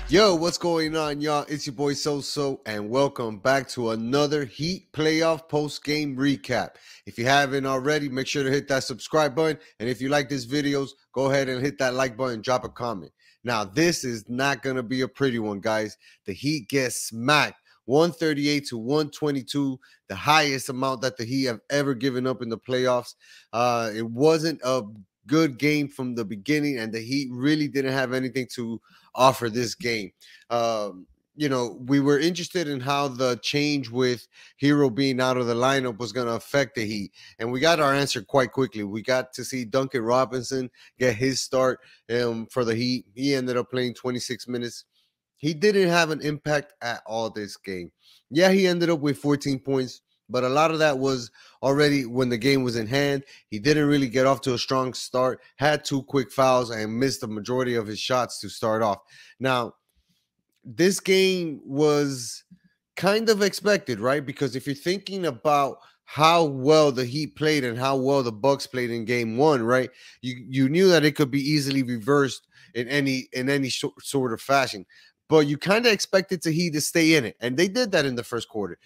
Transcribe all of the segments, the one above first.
Yo, what's going on, y'all? It's your boy SoSo, and welcome back to another Heat playoff post-game recap. If you haven't already, make sure to hit that subscribe button, and if you like these videos, go ahead and hit that like button, drop a comment. Now, this is not going to be a pretty one, guys. The Heat get smacked 138 to 122, the highest amount that the Heat have ever given up in the playoffs. It wasn't a good game from the beginning, and the Heat really didn't have anything to offer this game. We were interested in how the change with Hero being out of the lineup was going to affect the Heat, and we got our answer quite quickly. We got to see Duncan Robinson get his start for the Heat. He ended up playing 26 minutes. He didn't have an impact at all this game. Yeah, he ended up with 14 points, but a lot of that was already when the game was in hand. He didn't really get off to a strong start, had two quick fouls, and missed the majority of his shots to start off. Now, this game was kind of expected, right? Because if you're thinking about how well the Heat played and how well the Bucks played in game one, right? You knew that it could be easily reversed in any sort of fashion. But you kind of expected the Heat to stay in it, and they did that in the first quarter.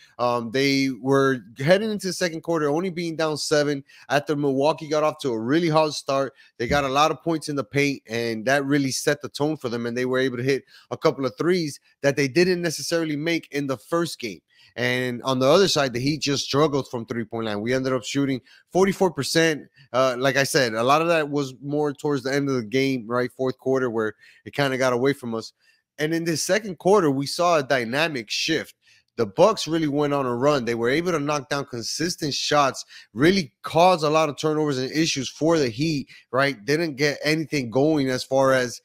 They were heading into the second quarter, only being down 7 after Milwaukee got off to a really hard start. They got a lot of points in the paint, and that really set the tone for them, and they were able to hit a couple of threes that they didn't necessarily make in the first game. And on the other side, the Heat just struggled from three-point line. We ended up shooting 44%. Like I said, a lot of that was more towards the end of the game, right? Fourth quarter, where it kind of got away from us. And in the second quarter, we saw a dynamic shift. The Bucks really went on a run. They were able to knock down consistent shots, really cause a lot of turnovers and issues for the Heat, right? Didn't get anything going as far as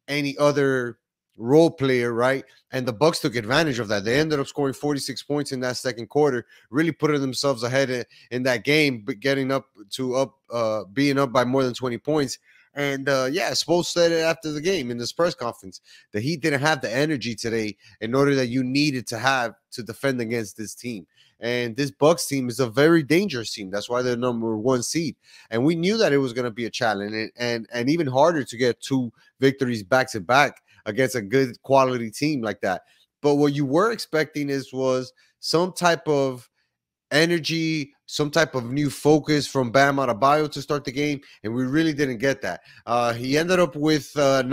any other role player, right? And the Bucks took advantage of that. They ended up scoring 46 points in that second quarter, really putting themselves ahead in that game, but getting being up by more than 20 points. And Spo said it after the game in this press conference. The Heat didn't have the energy today in order that you needed to have to defend against this team. And this Bucks team is a very dangerous team. That's why they're number one seed. And we knew that it was going to be a challenge and even harder to get 2 victories back to back against a good quality team like that. But what you were expecting was some type of energy, some type of new focus from Bam Adebayo to start the game, and we really didn't get that. He ended up with 9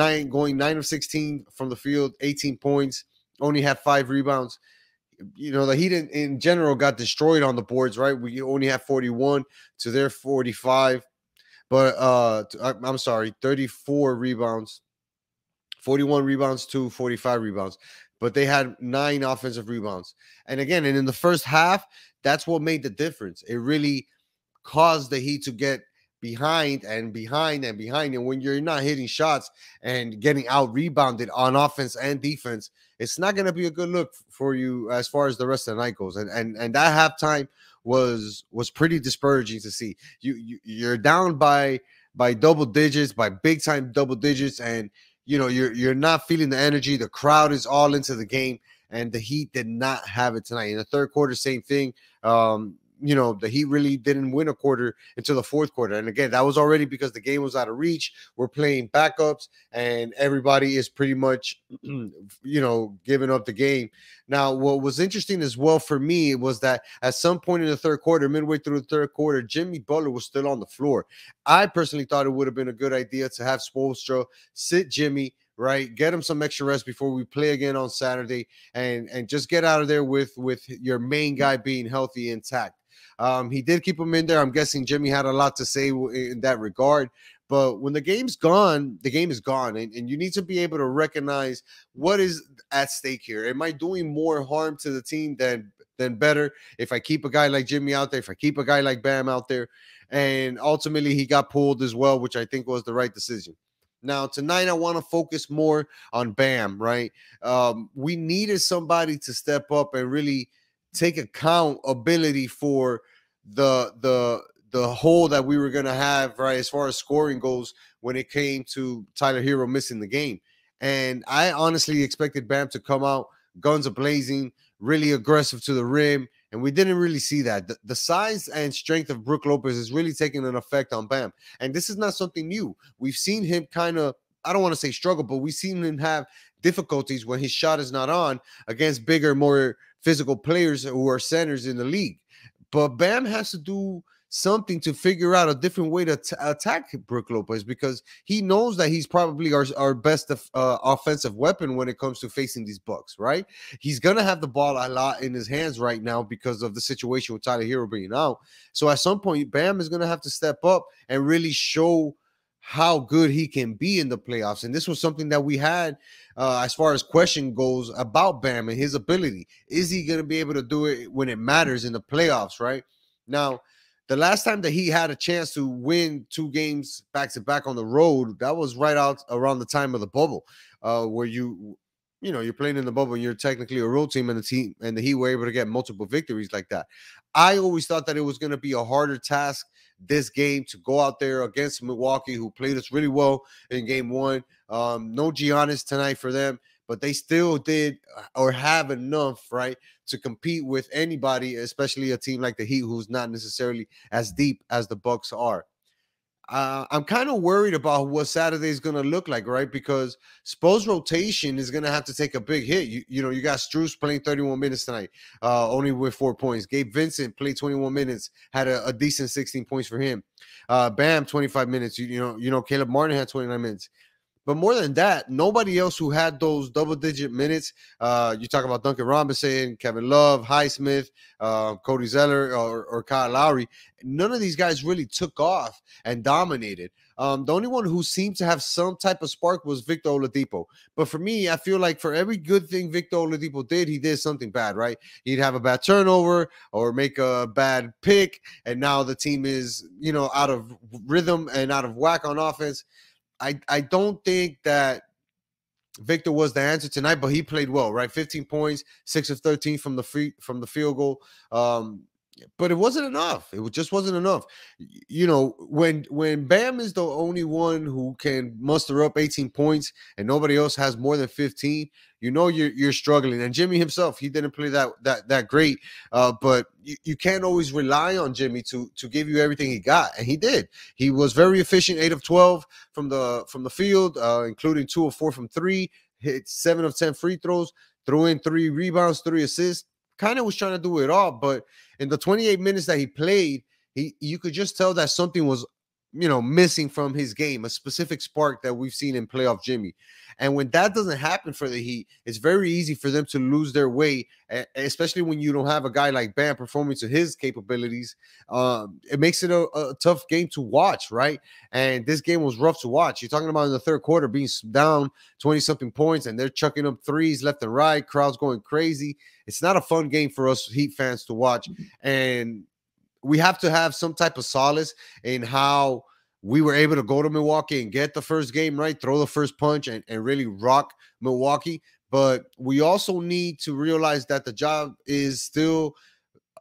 of 16 from the field, 18 points, only had 5 rebounds. You know, the Heat in general got destroyed on the boards, right? We only have 41 to their 45, but I'm sorry, 34 rebounds, 41 rebounds to 45 rebounds, but they had 9 offensive rebounds. And again, and in the first half, that's what made the difference. It really caused the Heat to get behind and behind and behind. And when you're not hitting shots and getting out rebounded on offense and defense, it's not going to be a good look for you as far as the rest of the night goes. And that halftime was pretty discouraging to see. You're down by double digits, by big time double digits, and you're not feeling the energy. The crowd is all into the game, and the Heat did not have it tonight. In the third quarter, same thing. The Heat really didn't win a quarter until the fourth quarter. And again, that was already because the game was out of reach. We're playing backups, and everybody is pretty much, giving up the game. Now, what was interesting as well for me was that at some point in the third quarter, midway through the third quarter, Jimmy Butler was still on the floor. I personally thought it would have been a good idea to have Spoelstra sit Jimmy, right? Get him some extra rest before we play again on Saturday, and just get out of there with your main guy being healthy, intact. He did keep him in there. I'm guessing Jimmy had a lot to say in that regard. But when the game's gone, the game is gone. And you need to be able to recognize what is at stake here. Am I doing more harm to the team than better if I keep a guy like Jimmy out there, if I keep a guy like Bam out there? And ultimately, he got pulled as well, which I think was the right decision. Now, tonight, I want to focus more on Bam, right? We needed somebody to step up and really take accountability for the hole that we were going to have, right, as far as scoring goes when it came to Tyler Hero missing the game. And I honestly expected Bam to come out guns a-blazing, really aggressive to the rim, and we didn't really see that. The size and strength of Brook Lopez is really taking an effect on Bam. And this is not something new. We've seen him kind of I don't want to say struggle, but we've seen him have difficulties when his shot is not on against bigger, more physical players who are centers in the league. But Bam has to do something to figure out a different way to attack Brook Lopez, because he knows that he's probably our best offensive weapon when it comes to facing these Bucks, right? He's going to have the ball a lot in his hands right now because of the situation with Tyler Hero being out. So at some point, Bam is going to have to step up and really show how good he can be in the playoffs. And this was something that we had as far as question goes about Bam and his ability. Is he going to be able to do it when it matters in the playoffs, right? Now, the last time that he had a chance to win 2 games back to back on the road, that was right out around the time of the bubble, where you're playing in the bubble and you're technically a road team, and the Heat were able to get multiple victories like that. I always thought that it was going to be a harder task this game to go out there against Milwaukee, who played us really well in game 1. No Giannis tonight for them, but they still did or have enough, right, to compete with anybody, especially a team like the Heat, who's not necessarily as deep as the Bucks are. I'm kind of worried about what Saturday is going to look like, right? Because Spo's rotation is going to have to take a big hit. You got Strus playing 31 minutes tonight, only with 4 points. Gabe Vincent played 21 minutes, had a decent 16 points for him. Bam, 25 minutes. Caleb Martin had 29 minutes. But more than that, nobody else who had those double-digit minutes. You talk about Duncan Robinson, Kevin Love, Highsmith, Cody Zeller, or Kyle Lowry. None of these guys really took off and dominated. The only one who seemed to have some type of spark was Victor Oladipo. But for me, I feel like for every good thing Victor Oladipo did, he did something bad, right? He'd have a bad turnover or make a bad pick, and now the team is, out of rhythm and out of whack on offense. I don't think that Victor was the answer tonight, but he played well, right? 15 points, 6 of 13 from the field goal. But it wasn't enough. It just wasn't enough. When Bam is the only one who can muster up 18 points and nobody else has more than 15, you're struggling. And Jimmy himself, he didn't play that great. But you can't always rely on Jimmy to give you everything he got, and he did. He was very efficient, 8 of 12 from the field, including 2 of 4 from 3, hit 7 of 10 free throws, threw in 3 rebounds, 3 assists. Kind of was trying to do it all, but in the 28 minutes that he played, you could just tell that something was, missing from his game, a specific spark that we've seen in playoff Jimmy. And when that doesn't happen for the Heat, it's very easy for them to lose their way, especially when you don't have a guy like Bam performing to his capabilities. It makes it a tough game to watch, right? And this game was rough to watch. You're talking about in the third quarter being down 20-something points, and they're chucking up threes left and right, crowds going crazy. It's not a fun game for us Heat fans to watch. And we have to have some type of solace in how we were able to go to Milwaukee and get the first game right, throw the first punch, and really rock Milwaukee. But we also need to realize that the job is still,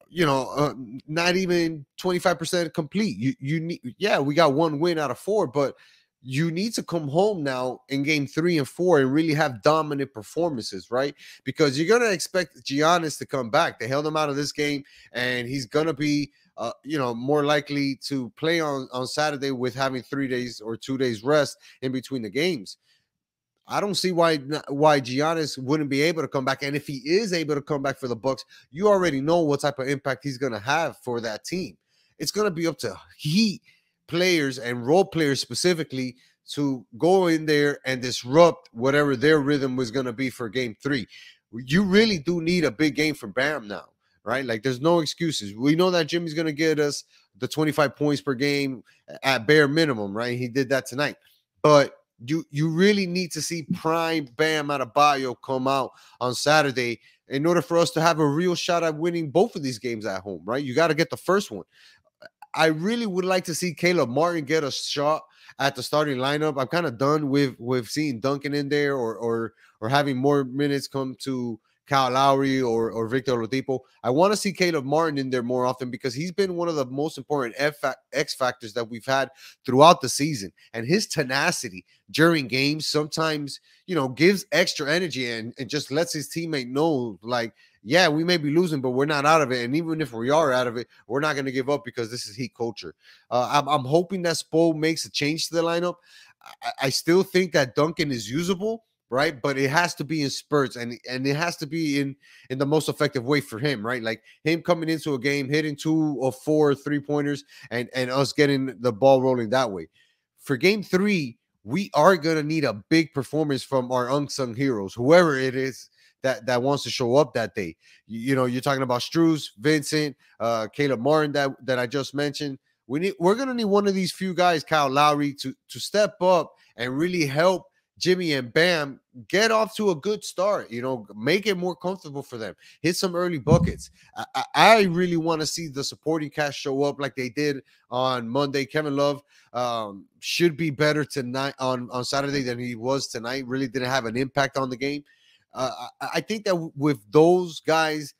not even 25% complete. You need, we got 1 win out of 4, but you need to come home now in game 3 and 4 and really have dominant performances, right? Because you're going to expect Giannis to come back. They held him out of this game, and he's going to be more likely to play on Saturday with having 3 days or 2 days rest in between the games. I don't see why Giannis wouldn't be able to come back. And if he is able to come back for the Bucks, you already know what type of impact he's going to have for that team. It's going to be up to Heat players and role players specifically to go in there and disrupt whatever their rhythm was going to be for game 3. You really do need a big game for Bam now, right? Like, there's no excuses. We know that Jimmy's going to get us the 25 points per game at bare minimum, right? He did that tonight. But you really need to see prime Bam Adebayo come out on Saturday in order for us to have a real shot at winning both of these games at home, right? You got to get the first one. I really would like to see Caleb Martin get a shot at the starting lineup. I'm kind of done with seeing Duncan in there or having more minutes come to Kyle Lowry or Victor Oladipo. I want to see Caleb Martin in there more often because he's been one of the most important X factors that we've had throughout the season. And his tenacity during games sometimes, gives extra energy and just lets his teammate know, like, yeah, we may be losing, but we're not out of it. And even if we are out of it, we're not going to give up because this is Heat culture. I'm hoping that Spo makes a change to the lineup. I still think that Duncan is usable, right? But it has to be in spurts, and it has to be in the most effective way for him, right? Like him coming into a game, hitting 2 or 4 3-pointers, and us getting the ball rolling that way. For game 3, we are gonna need a big performance from our unsung heroes, whoever it is that wants to show up that day. You know, you're talking about Struz, Vincent, Caleb Martin that I just mentioned. We're gonna need one of these few guys, Kyle Lowry, to step up and really help Jimmy and Bam get off to a good start. You know, make it more comfortable for them. Hit some early buckets. I really want to see the supporting cast show up like they did on Monday. Kevin Love should be better tonight on Saturday than he was tonight. Really didn't have an impact on the game. I think that with those guys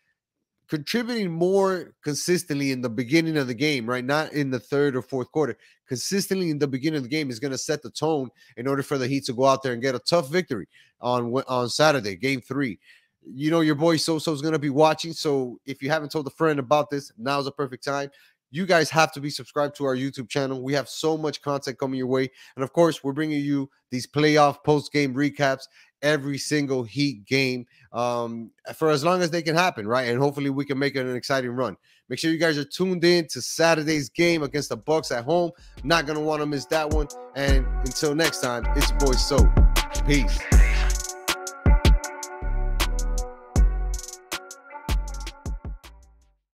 contributing more consistently in the beginning of the game, right? Not in the third or fourth quarter. Consistently in the beginning of the game is going to set the tone in order for the Heat to go out there and get a tough victory on Saturday, game 3. You know, your boy SoSo is going to be watching. So if you haven't told a friend about this, now's the perfect time. You guys have to be subscribed to our YouTube channel. We have so much content coming your way. And of course, we're bringing you these playoff post-game recaps every single Heat game for as long as they can happen, right? And hopefully we can make it an exciting run. Make sure you guys are tuned in to Saturday's game against the Bucks at home. Not going to want to miss that one. And until next time, it's your boy So. Peace.